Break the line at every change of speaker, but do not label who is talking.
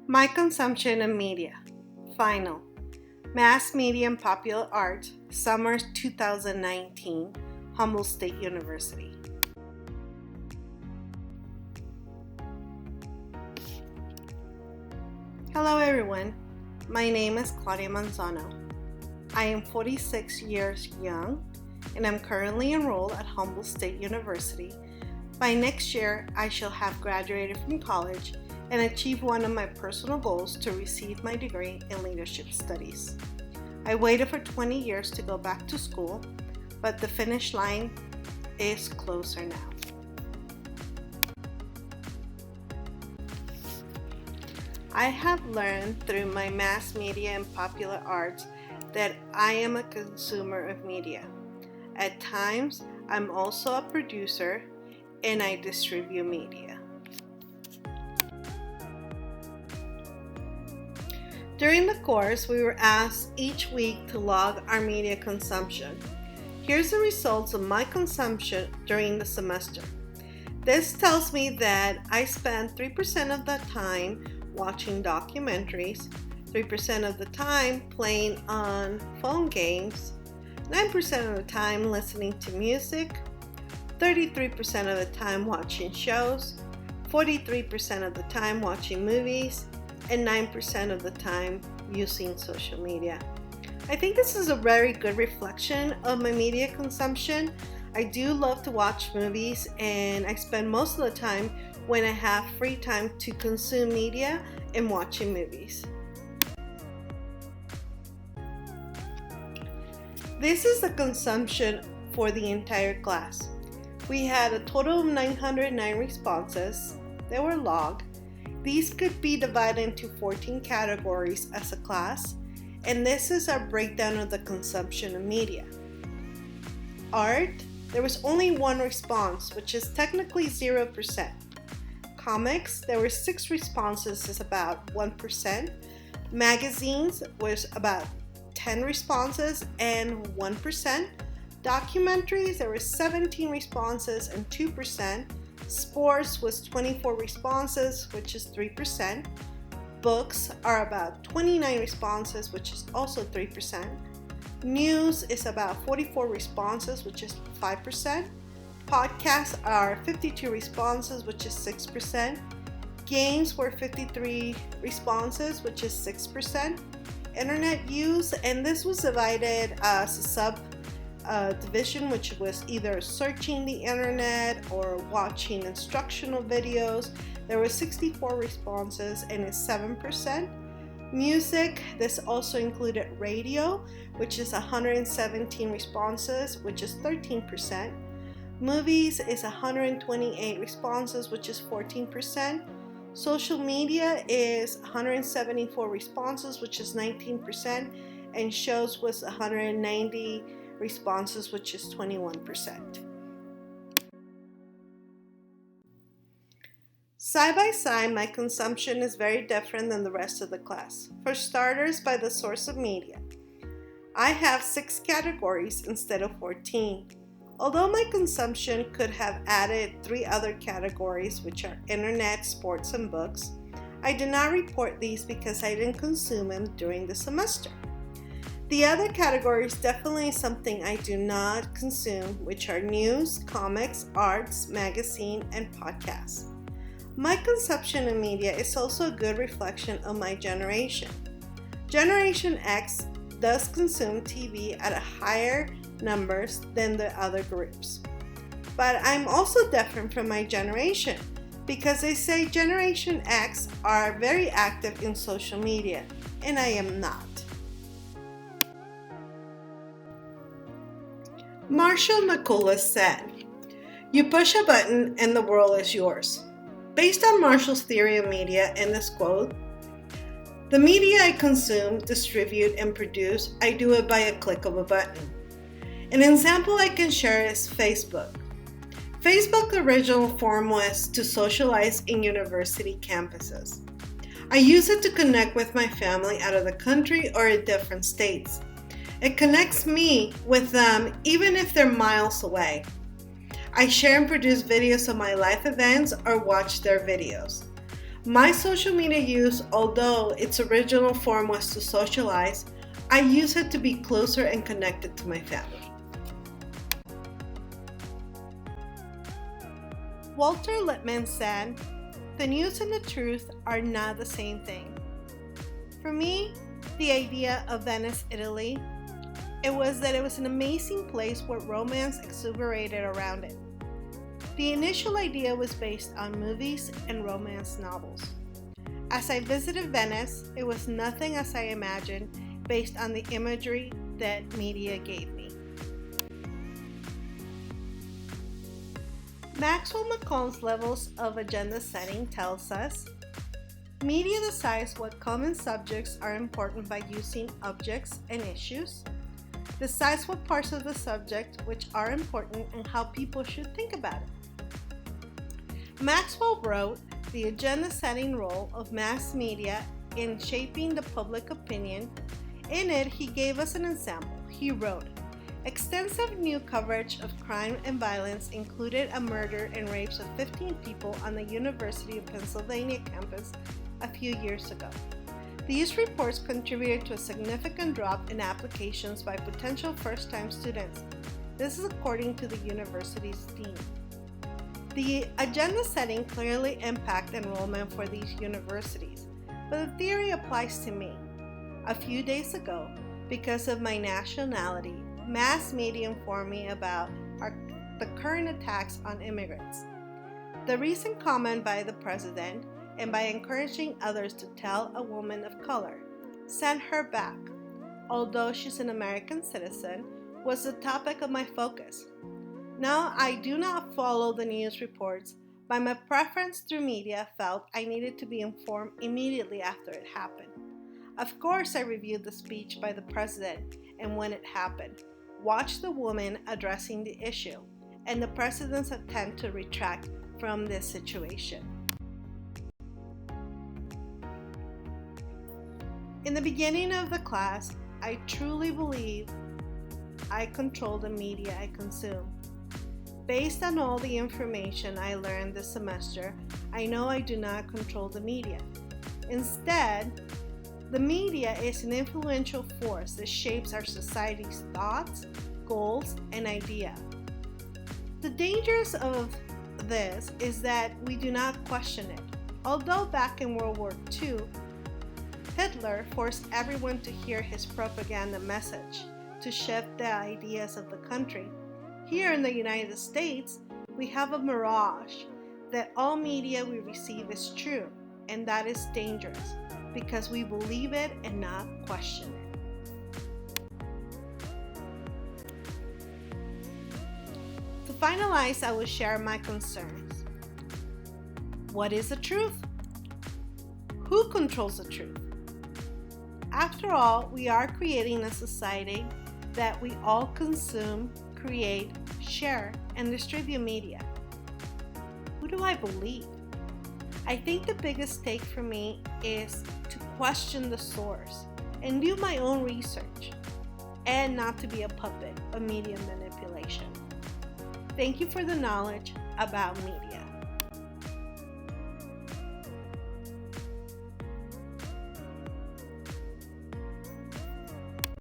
My consumption of media. Final. Mass Media and Popular Arts, Summer 2019, Humboldt State University. Hello everyone, my name is Claudia Manzano. I am 46 years young and I'm currently enrolled at Humboldt State University. By next year, I shall have graduated from college and achieved one of my personal goals to receive my degree in leadership studies. I waited for 20 years to go back to school, but the finish line is closer now. I have learned through my mass media and popular arts that I am a consumer of media. At times, I'm also a producer and I distribute media. During the course, we were asked each week to log our media consumption. Here's the results of my consumption during the semester. This tells me that I spent 3% of the time watching documentaries, 3% of the time playing on phone games, 9% of the time listening to music, 33% of the time watching shows, 43% of the time watching movies, and 9% of the time using social media. I think this is a very good reflection of my media consumption. I do love to watch movies and I spend most of the time when I have free time to consume media and watching movies. This is the consumption for the entire class. We had a total of 909 responses that were logged. These could be divided into 14 categories as a class, and this is our breakdown of the consumption of media. Art, there was only one response, which is technically 0%. Comics, there were 6 responses, is about 1%. Magazines was about 10 responses and 1%. Documentaries, there were 17 responses and 2%. Sports was 24 responses, which is 3%. Books are about 29 responses, which is also 3%. News is about 44 responses, which is 5%. Podcasts are 52 responses, which is 6%. Games were 53 responses, which is 6%. Internet use, and this was divided as a division, which was either searching the internet or watching instructional videos. There were 64 responses and it's 7%. Music, this also included radio, which is 117 responses, which is 13%. Movies is 128 responses, which is 14%. Social media is 174 responses, which is 19%. And shows was 190 responses, which is 21%. Side by side, my consumption is very different than the rest of the class. For starters, by the source of media. I have 6 categories instead of 14. Although my consumption could have added 3 other categories, which are internet, sports, and books, I did not report these because I didn't consume them during the semester. The other category is definitely something I do not consume, which are news, comics, arts, magazine, and podcasts. My consumption of media is also a good reflection of my generation. Generation X does consume TV at a higher numbers than the other groups. But I'm also different from my generation because they say Generation X are very active in social media, and I am not. Marshall McLuhan said, "You push a button and the world is yours." Based on Marshall's theory of media and this quote, "The media I consume, distribute, and produce, I do it by a click of a button." An example I can share is Facebook. Facebook's original form was to socialize in university campuses. I use it to connect with my family out of the country or in different states. It connects me with them even if they're miles away. I share and produce videos of my life events or watch their videos. My social media use, although its original form was to socialize, I use it to be closer and connected to my family. Walter Lippmann said, "The news and the truth are not the same thing." For me, the idea of Venice, Italy, it was an amazing place where romance exuberated around it. The initial idea was based on movies and romance novels. As I visited Venice, it was nothing as I imagined based on the imagery that media gave me. Maxwell McColl's levels of agenda setting tells us, media decides what common subjects are important by using objects and issues, decides what parts of the subject which are important and how people should think about it. Maxwell wrote the agenda-setting role of mass media in shaping the public opinion. In it, he gave us an example. He wrote, "Extensive new coverage of crime and violence included a murder and rapes of 15 people on the University of Pennsylvania campus a few years ago. These reports contributed to a significant drop in applications by potential first-time students. This is according to the university's dean." The agenda setting clearly impacts enrollment for these universities, but the theory applies to me. A few days ago, because of my nationality, mass media informed me about the current attacks on immigrants. The recent comment by the president, and by encouraging others to tell a woman of color, sent her back, although she's an American citizen, was the topic of my focus. Now, I do not follow the news reports, but my preference through media felt I needed to be informed immediately after it happened. Of course, I reviewed the speech by the president and when it happened, watched the woman addressing the issue, and the president's attempt to retract from this situation. In the beginning of the class, I truly believe I control the media I consume. Based on all the information I learned this semester, I know I do not control the media. Instead, the media is an influential force that shapes our society's thoughts, goals, and ideas. The dangers of this is that we do not question it. Although back in World War II, Hitler forced everyone to hear his propaganda message to shift the ideas of the country. Here in the United States, we have a mirage that all media we receive is true, and that is dangerous because we believe it and not question it. To finalize, I will share my concerns. What is the truth? Who controls the truth? After all, we are creating a society that we all consume, create, share, and distribute media. Who do I believe? I think the biggest take for me is to question the source and do my own research and not to be a puppet of media manipulation. Thank you for the knowledge about media.